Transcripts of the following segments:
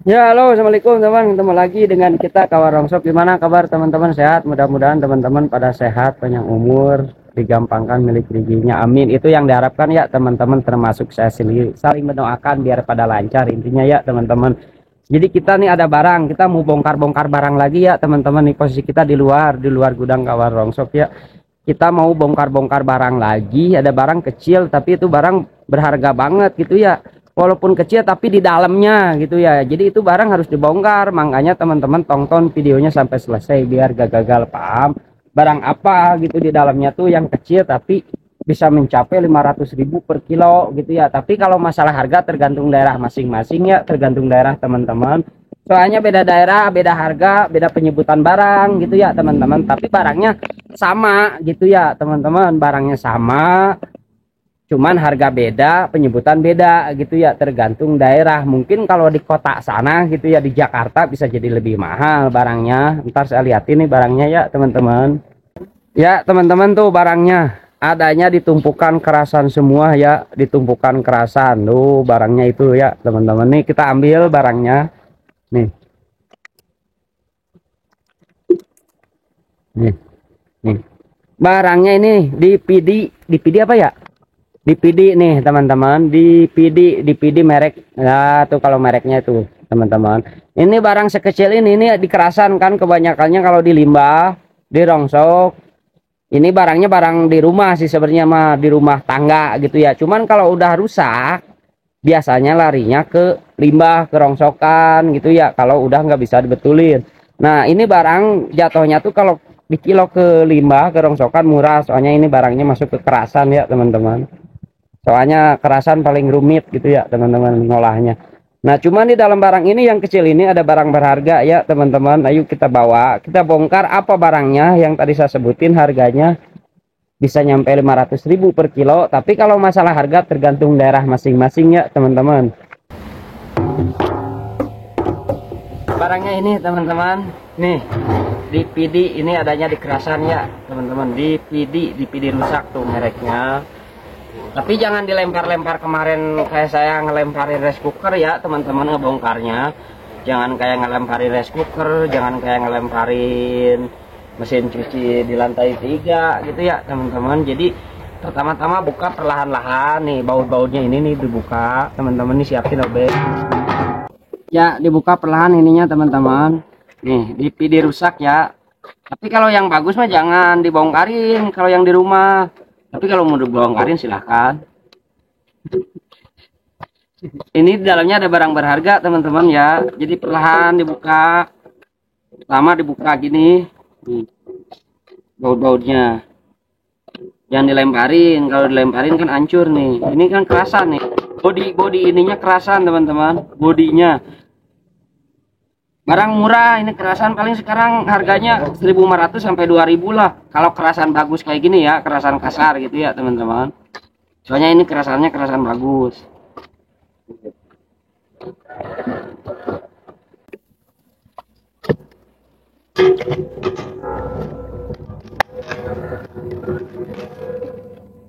Ya, halo, assalamualaikum teman. Ketemu lagi dengan kita Kawan Rongsok. Gimana kabar teman-teman? Sehat? Mudah-mudahan teman-teman pada sehat, panjang umur, digampangkan milik rezekinya. Amin. Itu yang diharapkan ya teman-teman, termasuk saya sendiri. Saling mendoakan biar pada lancar intinya ya teman-teman. Jadi kita nih ada barang, kita mau bongkar-bongkar barang lagi ya teman-teman. Nih posisi kita di luar gudang Kawan Rongsok ya. Kita mau bongkar-bongkar barang lagi. Ada barang kecil tapi itu barang berharga banget gitu ya, walaupun kecil tapi di dalamnya gitu ya. Jadi itu barang harus dibongkar, makanya teman-teman tonton videonya sampai selesai biar gak gagal paham barang apa gitu di dalamnya tuh yang kecil tapi bisa mencapai 500.000 per kilo gitu ya. Tapi kalau masalah harga tergantung daerah masing-masing ya, tergantung daerah teman-teman, soalnya beda daerah beda harga, beda penyebutan barang gitu ya teman-teman. Tapi barangnya sama gitu ya teman-teman, barangnya sama, cuman harga beda, penyebutan beda gitu ya, tergantung daerah. Mungkin kalau di kota sana gitu ya, di Jakarta bisa jadi lebih mahal barangnya. Ntar saya liatin nih barangnya ya teman-teman. Ya teman-teman, tuh barangnya adanya ditumpukan kerasan semua ya, ditumpukan kerasan. Tuh barangnya itu ya teman-teman. Nih kita ambil barangnya. Nih, nih, nih. Barangnya ini di PD apa ya? Di PD nih teman-teman, di PD merek ya tuh, kalau mereknya itu teman-teman. Ini barang sekecil ini dikerasan kan kebanyakannya kalau di limbah, di rongsok. Ini barangnya barang di rumah sih sebenarnya, mah di rumah tangga gitu ya. Cuman kalau udah rusak biasanya larinya ke limbah, ke rongsokan gitu ya, kalau udah nggak bisa dibetulin. Nah ini barang jatuhnya tuh kalau di kilo ke limbah, ke rongsokan murah, soalnya ini barangnya masuk ke kerasan ya teman-teman. Soalnya kerasan paling rumit gitu ya teman-teman ngolahnya. Nah cuman di dalam barang ini yang kecil ini ada barang berharga ya teman-teman. Ayo kita bawa, kita bongkar apa barangnya yang tadi saya sebutin. Harganya bisa nyampe 500.000 per kilo. Tapi kalau masalah harga tergantung daerah masing-masing ya teman-teman. Barangnya ini teman-teman, nih di PD ini adanya di kerasan ya teman-teman. Di PD rusak tuh mereknya. Tapi jangan dilempar-lempar kemarin kayak saya ngelemparin rice cooker ya teman-teman, ngebongkarnya. Jangan kayak ngelemparin rice cooker, jangan kayak ngelemparin mesin cuci di lantai 3 gitu ya teman-teman. Jadi pertama-tama buka perlahan-lahan. Nih baut-bautnya ini nih dibuka teman-teman, nih siapin obeng. Ya dibuka perlahan ininya teman-teman. Nih di PD rusak ya. Tapi kalau yang bagus mah jangan dibongkarin kalau yang di rumah. Tapi kalau mau dibongkarin silahkan. Ini di dalamnya ada barang berharga teman-teman ya. Jadi perlahan dibuka. Pertama dibuka gini. Baut-bautnya. Jangan dilemparin. Kalau dilemparin kan hancur nih. Ini kan kerasan nih. Body ininya kerasan teman-teman. Bodinya. Barang murah, ini kerasan paling sekarang harganya 1.500 sampai 2.000 lah. Kalau kerasan bagus kayak gini ya, kerasan kasar gitu ya teman-teman. Soalnya ini kerasannya kerasan bagus.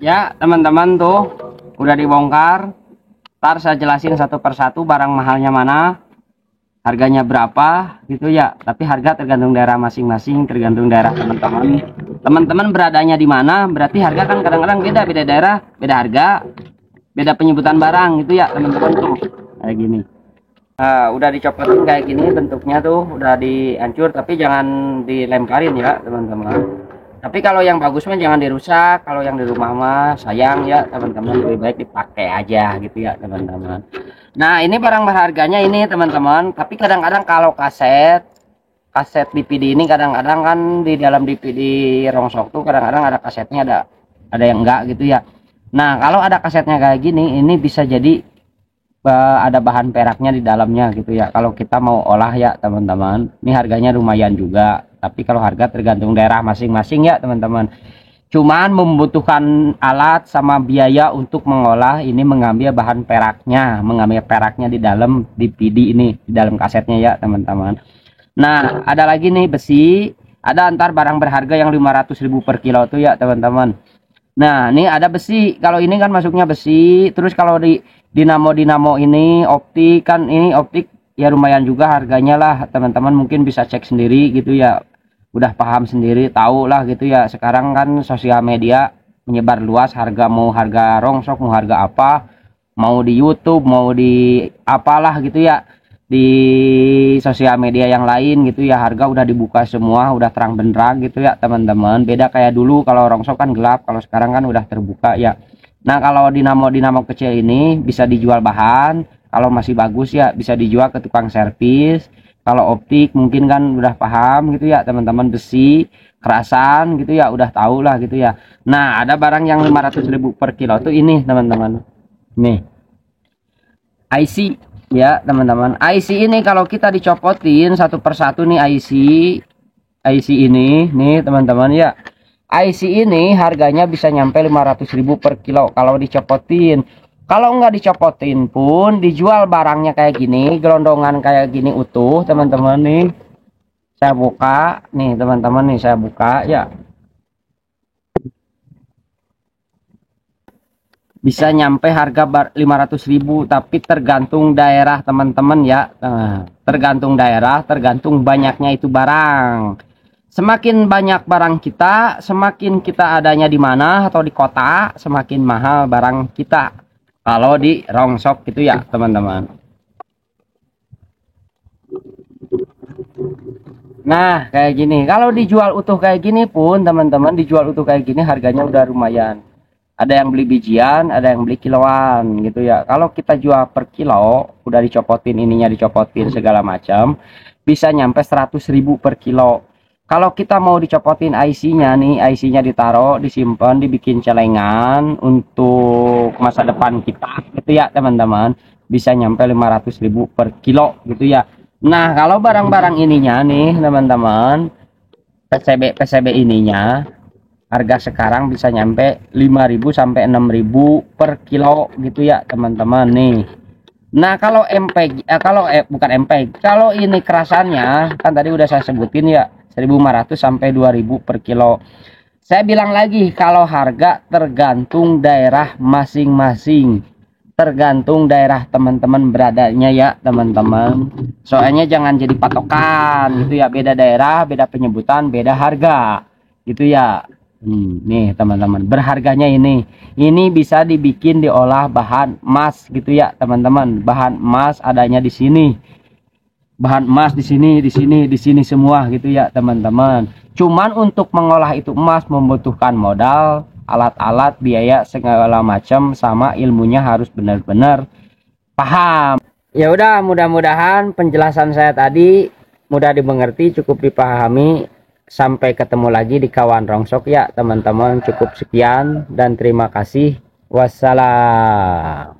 Ya teman-teman, tuh udah dibongkar. Ntar saya jelasin satu persatu barang mahalnya mana, harganya berapa gitu ya. Tapi harga tergantung daerah masing-masing, tergantung daerah teman-teman. Teman-teman beradanya di mana, berarti harga kan kadang-kadang beda, beda daerah beda harga, beda penyebutan barang gitu ya teman-teman. Tuh kayak gini. Nah, udah dicopotin kayak gini bentuknya tuh, udah dihancur tapi jangan dilemparin ya teman-teman. Tapi kalau yang bagus mah jangan dirusak. Kalau yang di rumah mah sayang ya teman-teman, lebih baik dipakai aja gitu ya teman-teman. Nah ini barang berharganya ini teman-teman. Tapi kadang-kadang kalau kaset DVD ini kadang-kadang kan di dalam DVD rongsok tuh kadang-kadang ada kasetnya, ada yang enggak gitu ya. Nah kalau ada kasetnya kayak gini, ini bisa jadi ada bahan peraknya di dalamnya gitu ya. Kalau kita mau olah ya teman-teman, ini harganya lumayan juga. Tapi kalau harga tergantung daerah masing-masing ya teman-teman. Cuman membutuhkan alat sama biaya untuk mengolah ini, mengambil bahan peraknya, mengambil peraknya di dalam DVD ini, di dalam kasetnya ya teman-teman. Nah ada lagi nih besi, ada antar barang berharga yang 500.000 per kilo tuh ya teman-teman. Nah ini ada besi, kalau ini kan masuknya besi. Terus kalau di dinamo ini optik kan, ini optik ya lumayan juga harganya lah, teman-teman mungkin bisa cek sendiri gitu ya, udah paham sendiri, tahu lah gitu ya. Sekarang kan sosial media menyebar luas, harga mau harga rongsok, mau harga apa, mau di YouTube, mau di apalah gitu ya, di sosial media yang lain gitu ya, harga udah dibuka semua, udah terang benderang gitu ya teman-teman. Beda kayak dulu, kalau rongsok kan gelap, kalau sekarang kan udah terbuka ya. Nah kalau dinamo kecil ini bisa dijual bahan, kalau masih bagus ya bisa dijual ke tukang servis. Kalau optik mungkin kan udah paham gitu ya teman-teman, besi kerasan gitu ya udah tahu lah gitu ya. Nah ada barang yang 500.000 per kilo tuh ini teman-teman, nih IC ya teman-teman. IC ini kalau kita dicopotin satu persatu nih, IC ini nih teman-teman ya, IC ini harganya bisa nyampe 500.000 per kilo kalau dicopotin. Kalau nggak dicopotin pun dijual barangnya kayak gini, gelondongan kayak gini utuh teman-teman nih. Saya buka nih teman-teman, nih saya buka ya, bisa nyampe harga 500.000, tapi tergantung daerah teman-teman ya. Tergantung daerah, tergantung banyaknya itu barang. Semakin banyak barang kita, semakin kita adanya di mana atau di kota, semakin mahal barang kita kalau di rongsok gitu ya teman-teman. Nah kayak gini, kalau dijual utuh kayak gini pun teman-teman, dijual utuh kayak gini harganya udah lumayan. Ada yang beli bijian, ada yang beli kiloan gitu ya. Kalau kita jual per kilo, udah dicopotin ininya, dicopotin segala macam, bisa nyampe 100.000 per kilo. Kalau kita mau dicopotin IC-nya nih, IC-nya ditaruh, disimpan, dibikin celengan untuk masa depan kita gitu ya teman-teman, bisa nyampe 500.000 per kilo gitu ya. Nah kalau barang-barang ininya nih teman-teman, PCB ininya, harga sekarang bisa nyampe 5.000 sampai 6.000 per kilo gitu ya teman-teman nih. Nah kalau MPG bukan MPG, kalau ini kerasannya kan tadi udah saya sebutin ya, 1.500 sampai 2.000 per kilo. Saya bilang lagi, kalau harga tergantung daerah masing-masing, tergantung daerah teman-teman beradanya ya teman-teman. Soalnya jangan jadi patokan gitu ya, beda daerah beda penyebutan, beda harga gitu ya. Nih teman-teman, berharganya ini bisa dibikin, diolah bahan emas gitu ya teman-teman. Bahan emas adanya di sini, bahan emas di sini semua gitu ya teman-teman. Cuman untuk mengolah itu emas membutuhkan modal, alat-alat, biaya segala macam, sama ilmunya harus benar-benar paham. Ya udah, mudah-mudahan penjelasan saya tadi mudah dimengerti, cukup dipahami. Sampai ketemu lagi di kawan rongsok ya teman-teman. Cukup sekian dan terima kasih. Wassalam.